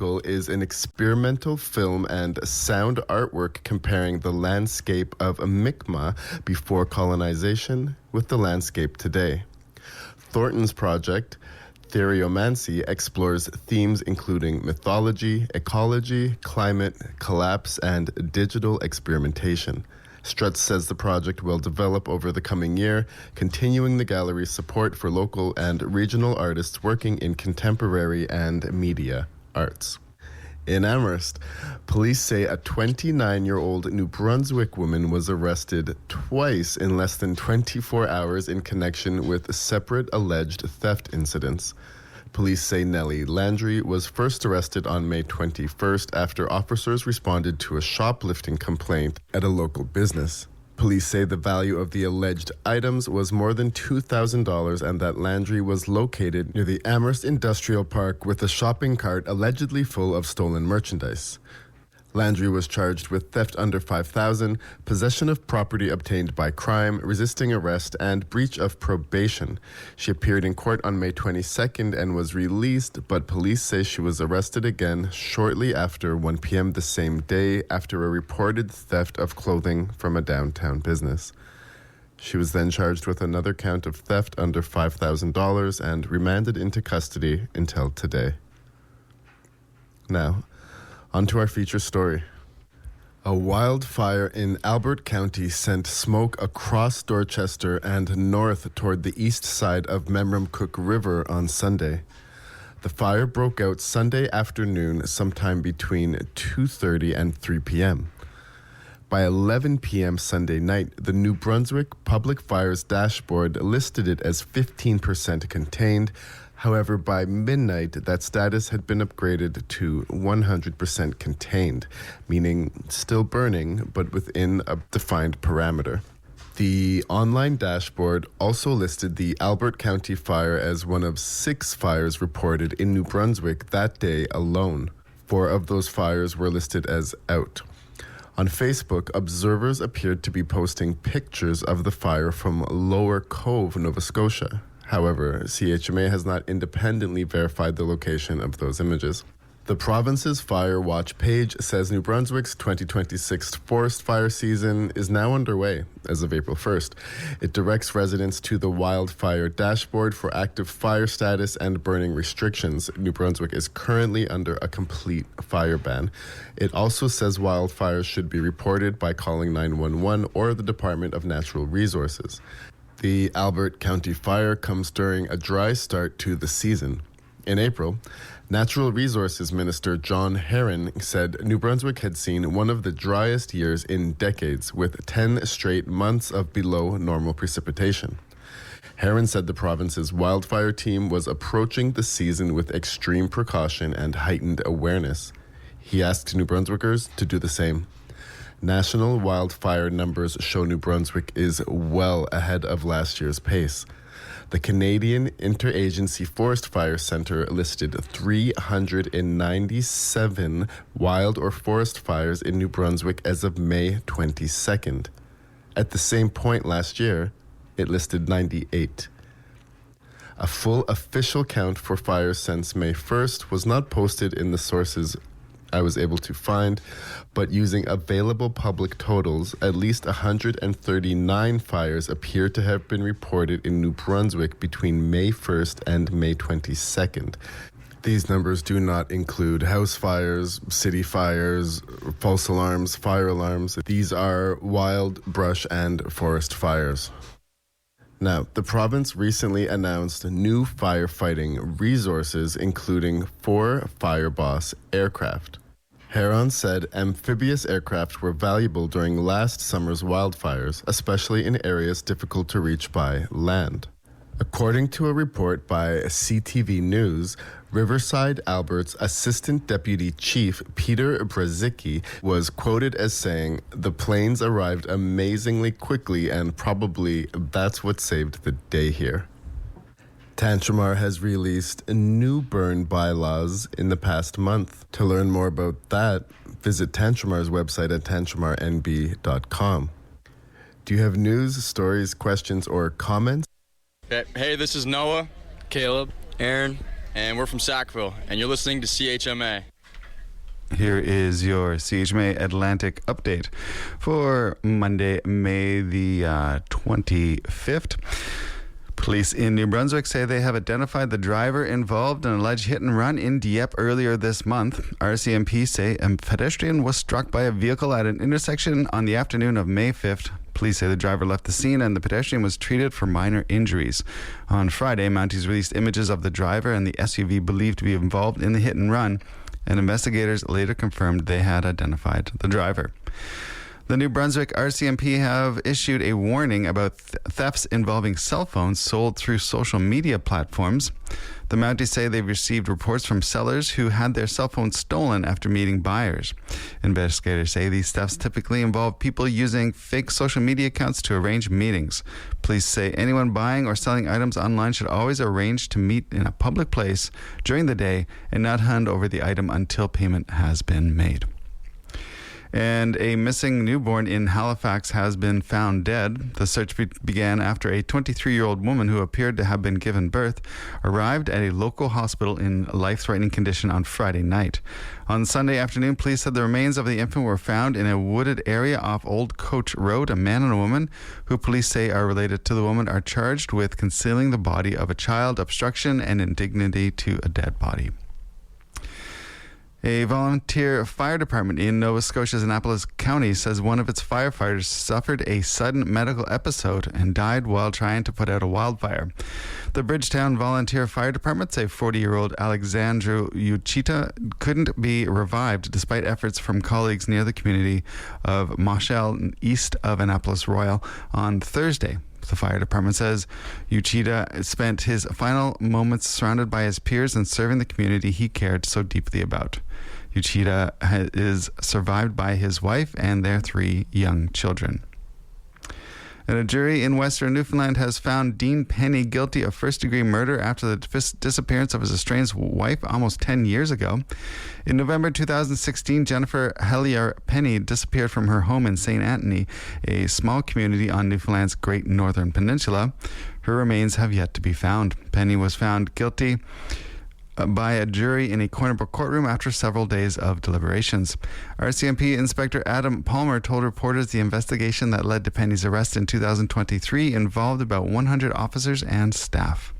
Is an experimental film and sound artwork comparing the landscape of Mi'kmaq before colonization with the landscape today. Thornton's project, Theriomancy, explores themes including mythology, ecology, climate, collapse, and digital experimentation. Strutz says the project will develop over the coming year, continuing the gallery's support for local and regional artists working in contemporary and media arts. In Amherst, police say a 29-year-old New Brunswick woman was arrested twice in less than 24 hours in connection with separate alleged theft incidents. Police say Nellie Landry was first arrested on May 21st after officers responded to a shoplifting complaint at a local business. Police say the value of the alleged items was more than $2,000 and that Landry was located near the Amherst Industrial Park with a shopping cart allegedly full of stolen merchandise. Landry was charged with theft under $5,000, possession of property obtained by crime, resisting arrest, and breach of probation. She appeared in court on May 22nd and was released, but police say she was arrested again shortly after 1 p.m. the same day after a reported theft of clothing from a downtown business. She was then charged with another count of theft under $5,000 and remanded into custody until today. Now, on to our feature story. A wildfire in Albert County sent smoke across Dorchester and north toward the east side of Memramcook River on Sunday. The fire broke out Sunday afternoon sometime between 2:30 and 3 p.m. By 11 p.m. Sunday night, the New Brunswick Public Fires dashboard listed it as 15% contained. However, by midnight, that status had been upgraded to 100% contained, meaning still burning, but within a defined parameter. The online dashboard also listed the Albert County fire as one of 6 fires reported in New Brunswick that day alone. 4 of those fires were listed as out. On Facebook, observers appeared to be posting pictures of the fire from Lower Cove, Nova Scotia. However, CHMA has not independently verified the location of those images. The province's Fire Watch page says New Brunswick's 2026 forest fire season is now underway as of April 1st. It directs residents to the wildfire dashboard for active fire status and burning restrictions. New Brunswick is currently under a complete fire ban. It also says wildfires should be reported by calling 911 or the Department of Natural Resources. The Albert County fire comes during a dry start to the season. In April, Natural Resources Minister John Herron said New Brunswick had seen one of the driest years in decades, with 10 straight months of below normal precipitation. Herron said the province's wildfire team was approaching the season with extreme precaution and heightened awareness. He asked New Brunswickers to do the same. National wildfire numbers show New Brunswick is well ahead of last year's pace. The Canadian Interagency Forest Fire Centre listed 397 wild or forest fires in New Brunswick as of May 22nd. At the same point last year, it listed 98. A full official count for fires since May 1st was not posted in the sources I was able to find, but using available public totals, at least 139 fires appear to have been reported in New Brunswick between May 1st and May 22nd. These numbers do not include house fires, city fires, false alarms, fire alarms. These are wild, brush, and forest fires. Now, the province recently announced new firefighting resources, including 4 Fireboss aircraft. Herron said amphibious aircraft were valuable during last summer's wildfires, especially in areas difficult to reach by land. According to a report by CTV News, Riverside Albert's Assistant Deputy Chief Peter Brzezicki was quoted as saying, "The planes arrived amazingly quickly and probably that's what saved the day here." Tantramar has released new burn bylaws in the past month. To learn more about that, visit Tantramar's website at tantramarnb.com. Do you have news, stories, questions, or comments? Hey, this is Noah, Caleb, Aaron, and we're from Sackville, and you're listening to CHMA. Here is your CHMA Atlantic update for Monday, May the 25th. Police in New Brunswick say they have identified the driver involved in an alleged hit and run in Dieppe earlier this month. RCMP say a pedestrian was struck by a vehicle at an intersection on the afternoon of May 5th. Police say the driver left the scene and the pedestrian was treated for minor injuries. On Friday, Mounties released images of the driver and the SUV believed to be involved in the hit and run, and investigators later confirmed they had identified the driver. The New Brunswick RCMP have issued a warning about thefts involving cell phones sold through social media platforms. The Mounties say they've received reports from sellers who had their cell phones stolen after meeting buyers. Investigators say these thefts typically involve people using fake social media accounts to arrange meetings. Police say anyone buying or selling items online should always arrange to meet in a public place during the day and not hand over the item until payment has been made. And a missing newborn in Halifax has been found dead. The search began after a 23-year-old woman who appeared to have been given birth arrived at a local hospital in life-threatening condition on Friday night. On Sunday afternoon, police said the remains of the infant were found in a wooded area off Old Coach Road. A man and a woman, who police say are related to the woman, are charged with concealing the body of a child, obstruction, and indignity to a dead body. A volunteer fire department in Nova Scotia's Annapolis County says one of its firefighters suffered a sudden medical episode and died while trying to put out a wildfire. The Bridgetown Volunteer Fire Department say 40-year-old Alexandru Uchita couldn't be revived despite efforts from colleagues near the community of Moshel, east of Annapolis Royal, on Thursday. The fire department says Uchida spent his final moments surrounded by his peers and serving the community he cared so deeply about. Uchida is survived by his wife and their 3 young children. And a jury in Western Newfoundland has found Dean Penny guilty of first-degree murder after the disappearance of his estranged wife almost 10 years ago. In November 2016, Jennifer Hellier Penny disappeared from her home in St. Anthony, a small community on Newfoundland's Great Northern Peninsula. Her remains have yet to be found. Penny was found guilty by a jury in a Corner Brook courtroom after several days of deliberations. RCMP Inspector Adam Palmer told reporters the investigation that led to Penny's arrest in 2023 involved about 100 officers and staff.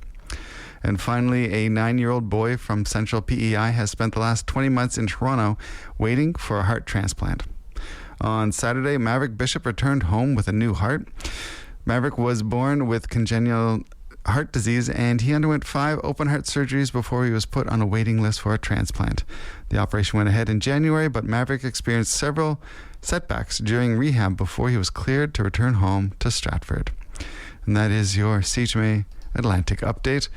And finally, a 9-year-old boy from Central PEI has spent the last 20 months in Toronto waiting for a heart transplant. On Saturday, Maverick Bishop returned home with a new heart. Maverick was born with congenital heart disease, and he underwent 5 open heart surgeries before he was put on a waiting list for a transplant. The operation went ahead in January, but Maverick experienced several setbacks during rehab before he was cleared to return home to Stratford. And that is your CHMA Atlantic update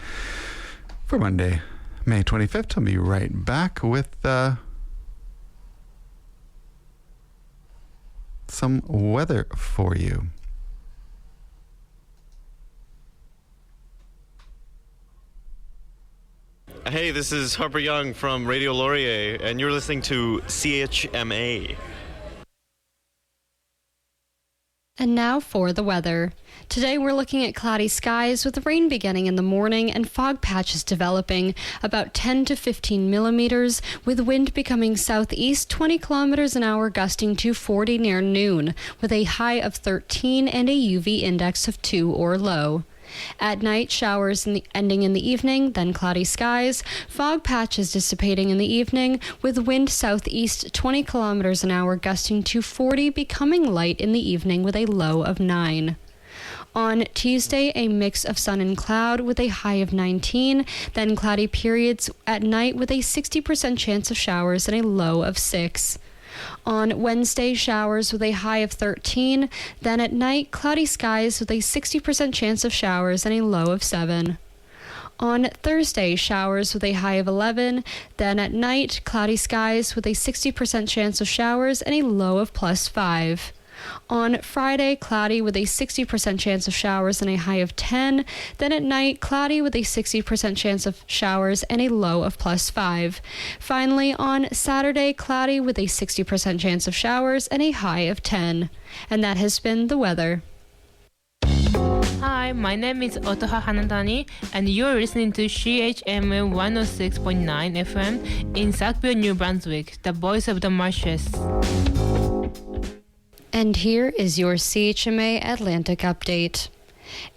for Monday, May 25th. I'll be right back with some weather for you. Hey, this is Harper Young from Radio Laurier, and you're listening to CHMA. And now for the weather. Today we're looking at cloudy skies with rain beginning in the morning and fog patches developing, about 10 to 15 millimeters, with wind becoming southeast 20 kilometers an hour gusting to 40 near noon, with a high of 13 and a UV index of 2 or low. At night, showers ending in the evening, then cloudy skies, fog patches dissipating in the evening, with wind southeast 20 kilometers an hour gusting to 40, becoming light in the evening with a low of 9. On Tuesday, a mix of sun and cloud with a high of 19, then cloudy periods at night with a 60% chance of showers and a low of 6. On Wednesday, showers with a high of 13, then at night, cloudy skies with a 60% chance of showers and a low of 7. On Thursday, showers with a high of 11, then at night, cloudy skies with a 60% chance of showers and a low of +5. On Friday, cloudy with a 60% chance of showers and a high of 10. Then at night, cloudy with a 60% chance of showers and a low of +5. Finally, on Saturday, cloudy with a 60% chance of showers and a high of 10. And that has been the weather. Hi, Hi, my name is Otoha Hanatani, and you're listening to CHMA 106.9 FM in Saukville, New Brunswick, the voice of the marshes. And here is your CHMA Atlantic update.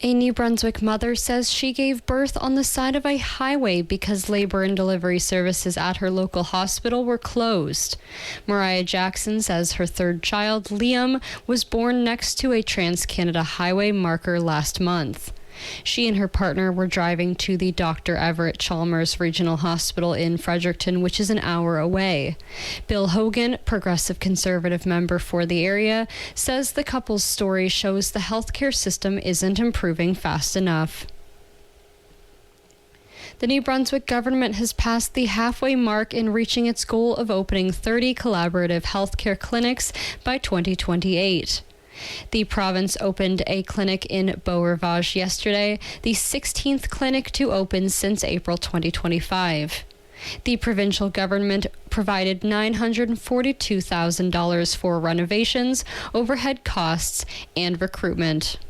A New Brunswick mother says she gave birth on the side of a highway because labor and delivery services at her local hospital were closed. Mariah Jackson says her third child, Liam, was born next to a Trans-Canada Highway marker last month. She and her partner were driving to the Dr. Everett Chalmers Regional Hospital in Fredericton, which is an hour away. Bill Hogan, Progressive Conservative member for the area, says the couple's story shows the healthcare system isn't improving fast enough. The New Brunswick government has passed the halfway mark in reaching its goal of opening 30 collaborative healthcare clinics by 2028. The province opened a clinic in Beau-Rivage yesterday, the 16th clinic to open since April 2025. The provincial government provided $942,000 for renovations, overhead costs, and recruitment.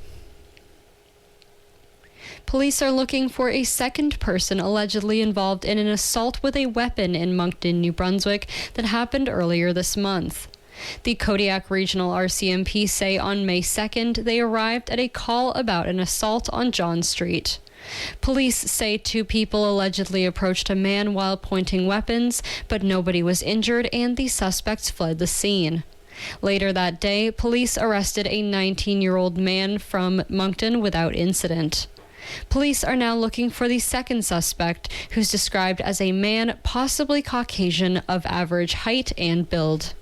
Police are looking for a second person allegedly involved in an assault with a weapon in Moncton, New Brunswick that happened earlier this month. The Kodiak Regional RCMP say on May 2nd they arrived at a call about an assault on John Street. Police say two people allegedly approached a man while pointing weapons, but nobody was injured and the suspects fled the scene. Later that day, police arrested a 19-year-old man from Moncton without incident. Police are now looking for the second suspect, who's described as a man, possibly Caucasian, of average height and build.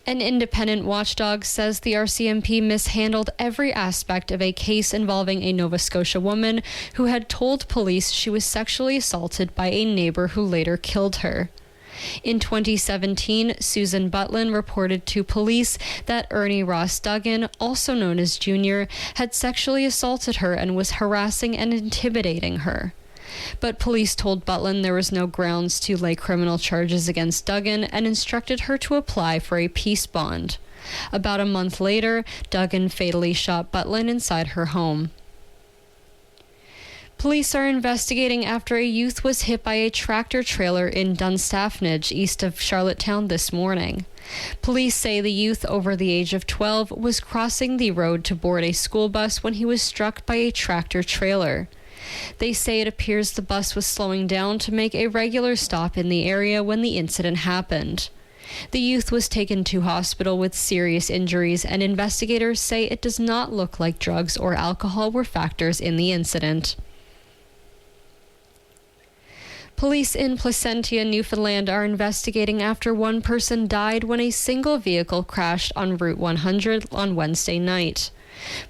An independent watchdog says the RCMP mishandled every aspect of a case involving a Nova Scotia woman who had told police she was sexually assaulted by a neighbor who later killed her. In 2017, Susan Butlin reported to police that Ernie Ross Duggan, also known as Junior, had sexually assaulted her and was harassing and intimidating her. But police told Butlin there was no grounds to lay criminal charges against Duggan and instructed her to apply for a peace bond. About a month later, Duggan fatally shot Butlin inside her home. Police are investigating after a youth was hit by a tractor trailer in Dunstaffnage, east of Charlottetown, this morning. Police say the youth over the age of 12 was crossing the road to board a school bus when he was struck by a tractor trailer. They say it appears the bus was slowing down to make a regular stop in the area when the incident happened. The youth was taken to hospital with serious injuries, and investigators say it does not look like drugs or alcohol were factors in the incident. Police in Placentia, Newfoundland are investigating after one person died when a single vehicle crashed on Route 100 on Wednesday night.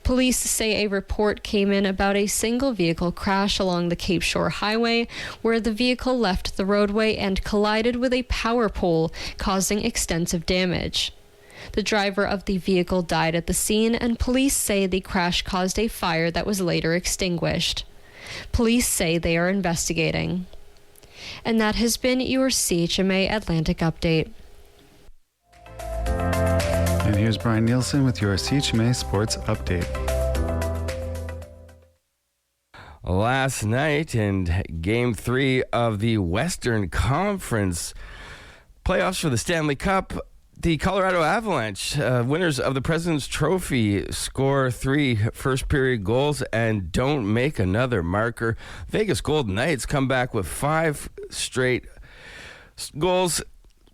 Police say a report came in about a single vehicle crash along the Cape Shore Highway, where the vehicle left the roadway and collided with a power pole, causing extensive damage. The driver of the vehicle died at the scene, and police say the crash caused a fire that was later extinguished. Police say they are investigating. And that has been your CHMA Atlantic update. And here's Brian Nielsen with your CHMA Sports Update. Last night in Game 3 of the Western Conference playoffs for the Stanley Cup, the Colorado Avalanche, winners of the President's Trophy, score 3 first-period goals and don't make another marker. Vegas Golden Knights come back with 5 straight goals,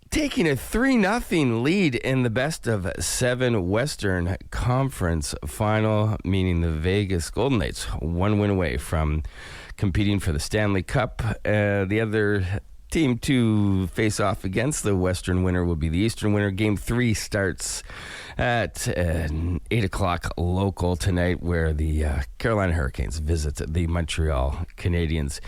taking a 3-0 lead in the best-of-7 Western Conference final, meaning the Vegas Golden Knights one win away from competing for the Stanley Cup. The other team to face off against the Western winner will be the Eastern winner. Game 3 starts at 8 o'clock local tonight, where the Carolina Hurricanes visit the Montreal Canadiens.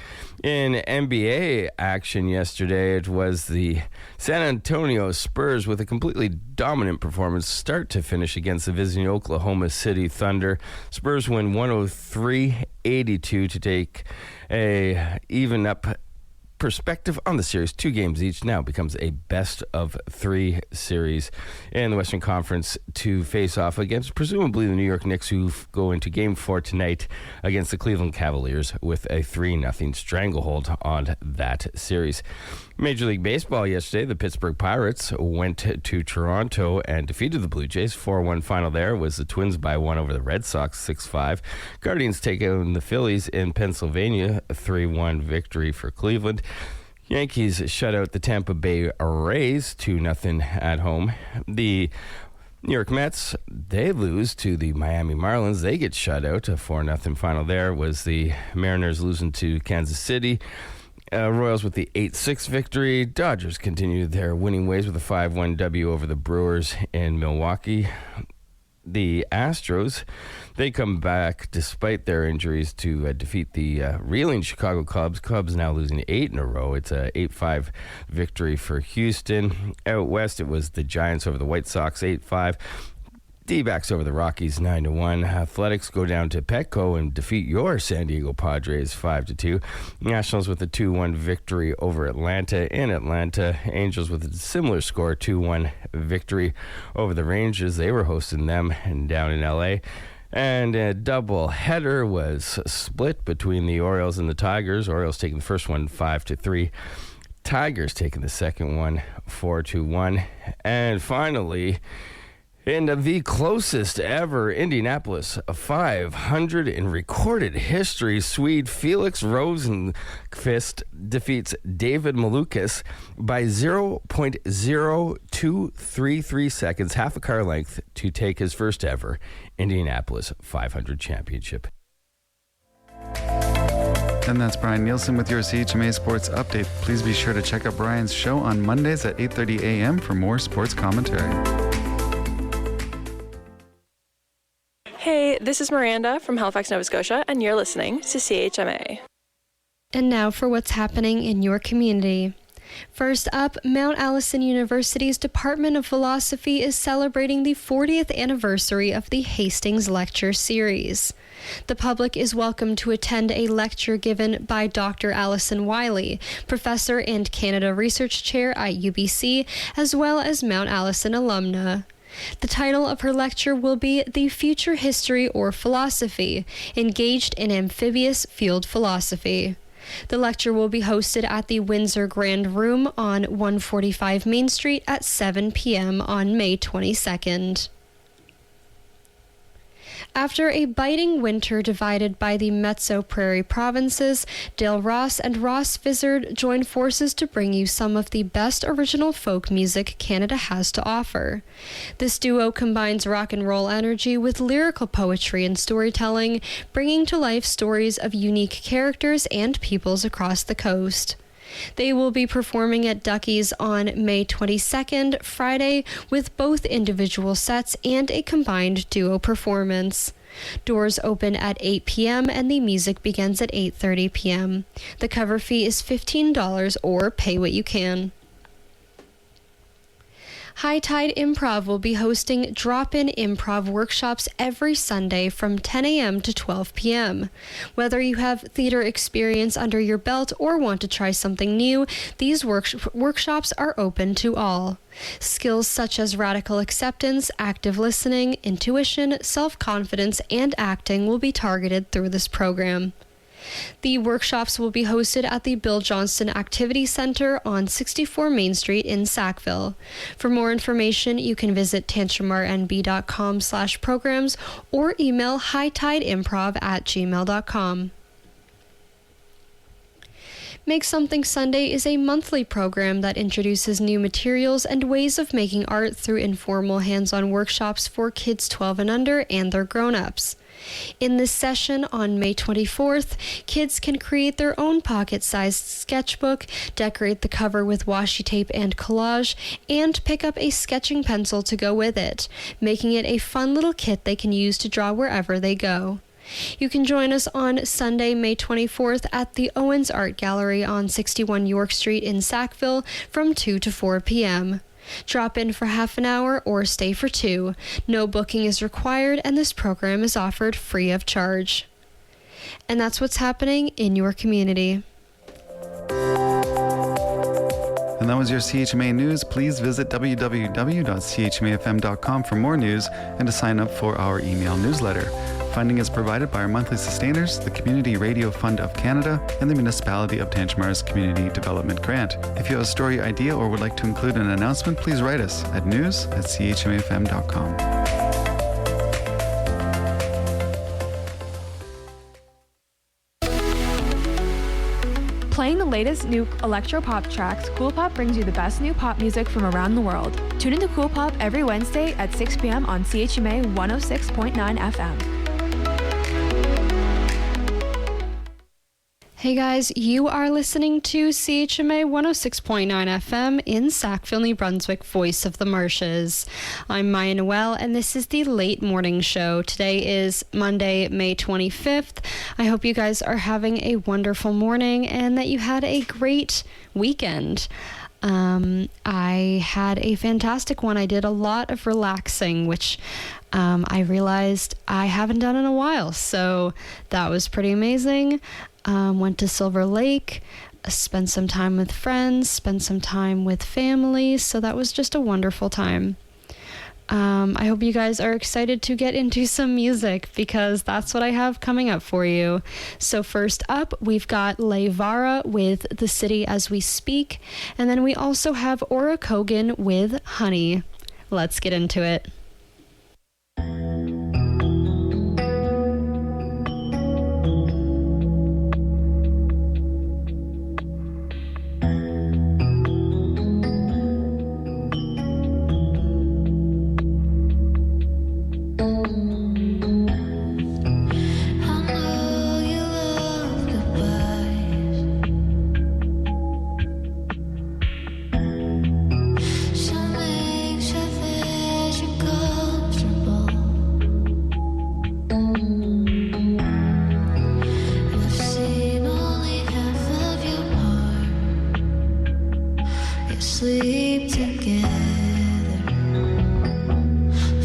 In NBA action yesterday, it was the San Antonio Spurs with a completely dominant performance start to finish against the visiting Oklahoma City Thunder. Spurs win 103-82 to take a even up perspective on the series. 2 games each now becomes a best of 3 series in the Western Conference to face off against presumably the New York Knicks, who go into Game 4 tonight against the Cleveland Cavaliers with a 3-0 stranglehold on that series. Major League Baseball yesterday, the Pittsburgh Pirates went to Toronto and defeated the Blue Jays. 4-1 final there was the Twins by 1 over the Red Sox, 6-5. Guardians take on the Phillies in Pennsylvania, a 3-1 victory for Cleveland. Yankees shut out the Tampa Bay Rays 2-0 at home. The New York Mets, they lose to the Miami Marlins. They get shut out. A 4-0 final there was the Mariners losing to Kansas City. Royals with the 8-6 victory. Dodgers continued their winning ways with a 5-1 W over the Brewers in Milwaukee. The Astros, they come back despite their injuries to defeat the reeling Chicago Cubs. Cubs now losing 8 in a row. It's a 8-5 victory for Houston. Out west, it was the Giants over the White Sox, 8-5. D-backs over the Rockies, 9-1. Athletics go down to Petco and defeat your San Diego Padres, 5-2. Nationals with a 2-1 victory over Atlanta. In Atlanta, Angels with a similar score, 2-1 victory over the Rangers. They were hosting them and down in L.A. And a double header was split between the Orioles and the Tigers. Orioles taking the first one, 5-3. Tigers taking the second one, 4-1. And finally, in the closest ever Indianapolis 500 in recorded history, Swede Felix Rosenqvist defeats David Malukas by 0.0233 seconds, half a car length, to take his first ever Indianapolis 500 championship. And that's Brian Nielsen with your CHMA Sports Update. Please be sure to check out Brian's show on Mondays at 8:30 a.m. for more sports commentary. Hey, this is Miranda from Halifax, Nova Scotia, and you're listening to CHMA. And now for what's happening in your community. First up, Mount Allison University's Department of Philosophy is celebrating the 40th anniversary of the Hastings Lecture Series. The public is welcome to attend a lecture given by Dr. Alison Wiley, professor and Canada Research Chair at UBC, as well as Mount Allison alumna. The title of her lecture will be The Future History or Philosophy, Engaged in Amphibious Field Philosophy. The lecture will be hosted at the Windsor Grand Room on 145 Main Street at 7 p.m. on May 22nd. After a biting winter divided by the Mezzo Prairie provinces, Dale Ross and Ross Vizard join forces to bring you some of the best original folk music Canada has to offer. This duo combines rock and roll energy with lyrical poetry and storytelling, bringing to life stories of unique characters and peoples across the coast. They will be performing at Ducky's on May 22nd, Friday, with both individual sets and a combined duo performance. Doors open at 8 p.m. and the music begins at 8:30 p.m. The cover fee is $15 or pay what you can. High Tide Improv will be hosting drop-in improv workshops every Sunday from 10 a.m. to 12 p.m. Whether you have theater experience under your belt or want to try something new, these workshops are open to all. Skills such as radical acceptance, active listening, intuition, self-confidence, and acting will be targeted through this program. The workshops will be hosted at the Bill Johnston Activity Center on 64 Main Street in Sackville. For more information, you can visit tantrumrnb.com/programs or email hightide.improv@gmail.com. Make Something Sunday is a monthly program that introduces new materials and ways of making art through informal hands-on workshops for kids 12 and under and their grown-ups. In this session on May 24th, kids can create their own pocket-sized sketchbook, decorate the cover with washi tape and collage, and pick up a sketching pencil to go with it, making it a fun little kit they can use to draw wherever they go. You can join us on Sunday, May 24th at the Owens Art Gallery on 61 York Street in Sackville from 2 to 4 p.m. Drop in for half an hour or stay for 2. No booking is required, and this program is offered free of charge. And that's what's happening in your community. And that was your CHMA News. Please visit www.chmafm.com for more news and to sign up for our email newsletter. Funding is provided by our monthly sustainers, the Community Radio Fund of Canada, and the Municipality of Tantgimar's Community Development Grant. If you have a story idea or would like to include an announcement, please write us at news@chmafm.com. Playing the latest new electro-pop tracks, Cool Pop brings you the best new pop music from around the world. Tune into Cool Pop every Wednesday at 6 p.m. on CHMA 106.9 FM. Hey guys, you are listening to CHMA 106.9 FM in Sackville, New Brunswick, voice of the marshes. I'm Maya Noel, and this is the Late Morning Show. Today is Monday, May 25th. I hope you guys are having a wonderful morning and that you had a great weekend. I had a fantastic one. I did a lot of relaxing, which I realized I haven't done in a while, so that was pretty amazing. Went to Silver Lake, spent some time with friends, spent some time with family, so that was just a wonderful time. I hope you guys are excited to get into some music because that's what I have coming up for you. So first up, we've got Leivara with The City As We Speak, and then we also have Aura Kogan with Honey. Let's get into it. Sleep together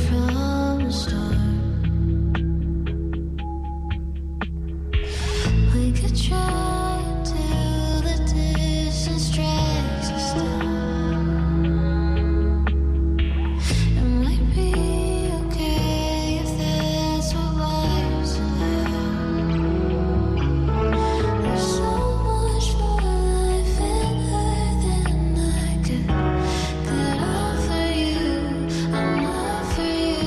from the start. We could try until the distance drags us down. It might be okay if that's what life's about. There's so much more life in her than I could offer you. I'm not for you.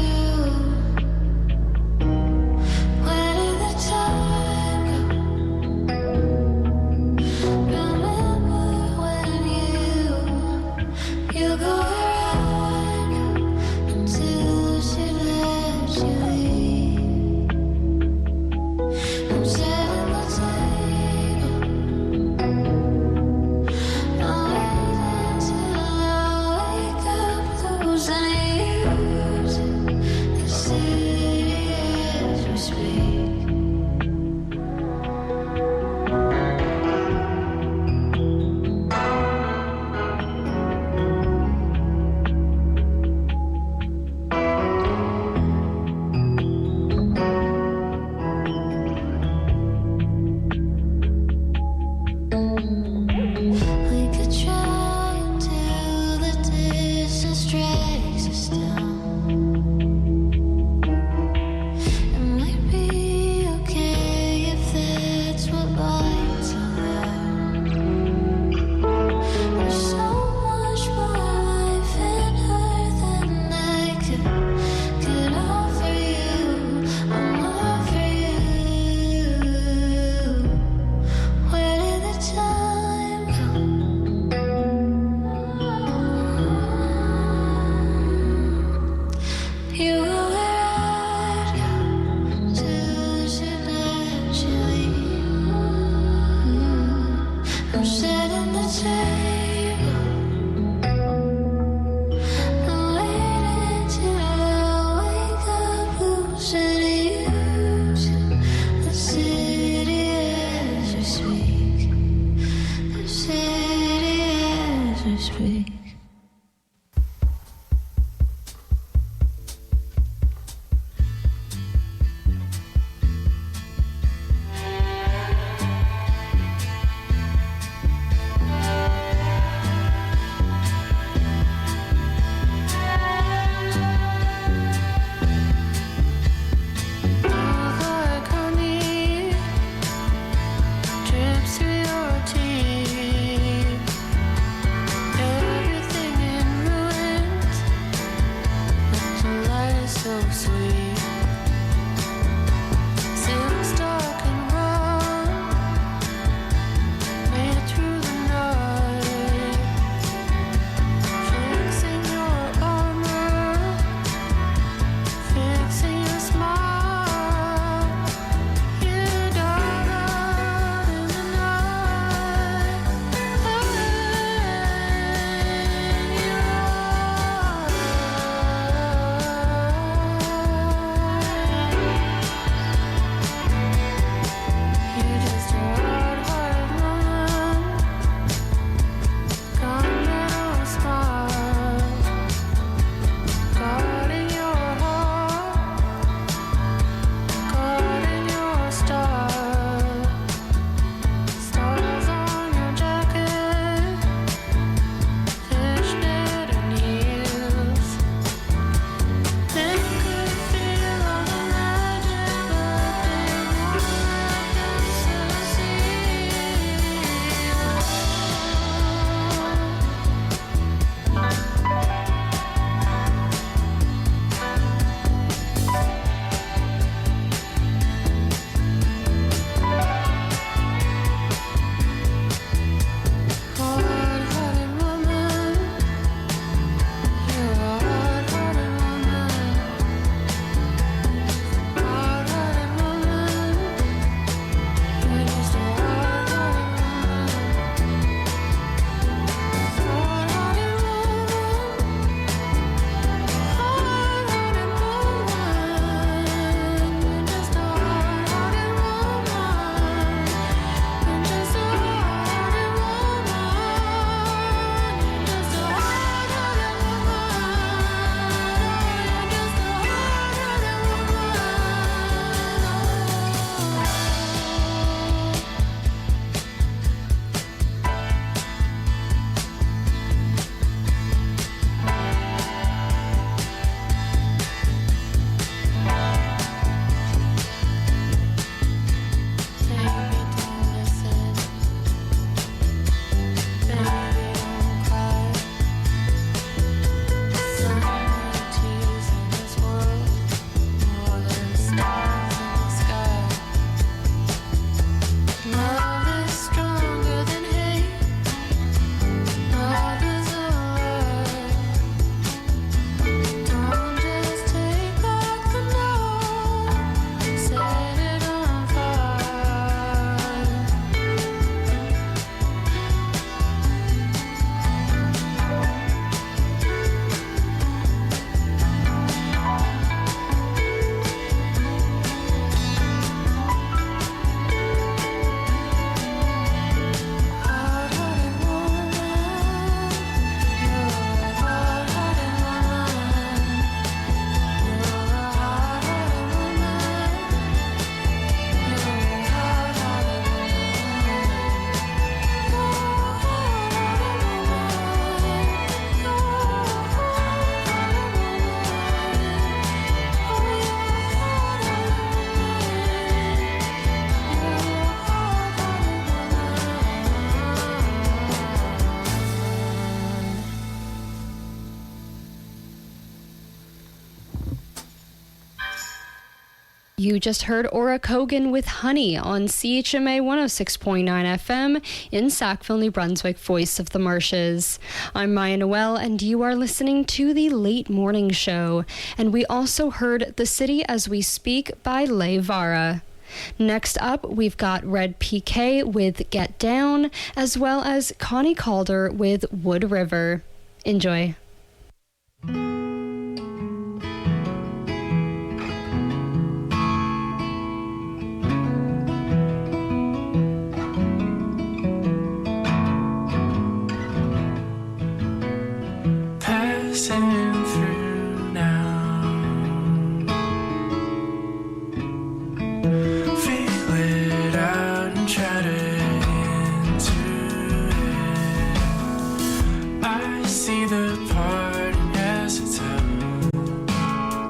Where did the time go? Remember when you go around until she lets you leave. I'm setting the table. Not until I wake up, losing you to the city as we speak. We could try until the distance drags us down. It might be okay if that's what life's about. There's so much more life in her than I could offer you. I'm not for you. Where did the time go? You were where I'd go till she let you leave. I'm setting the table. I'm waiting till I wake up, losing you to the city as we speak. The city as we speak. You just heard Aura Kogan with Honey on CHMA 106.9 FM in Sackville, New Brunswick, Voice of the Marshes. I'm Maya Noel, and you are listening to the Late Morning Show. And we also heard The City as We Speak by Leigh Vara. Next up, we've got Red PK with Get Down, as well as Connie Calder with Wood River. Enjoy. Passing through now.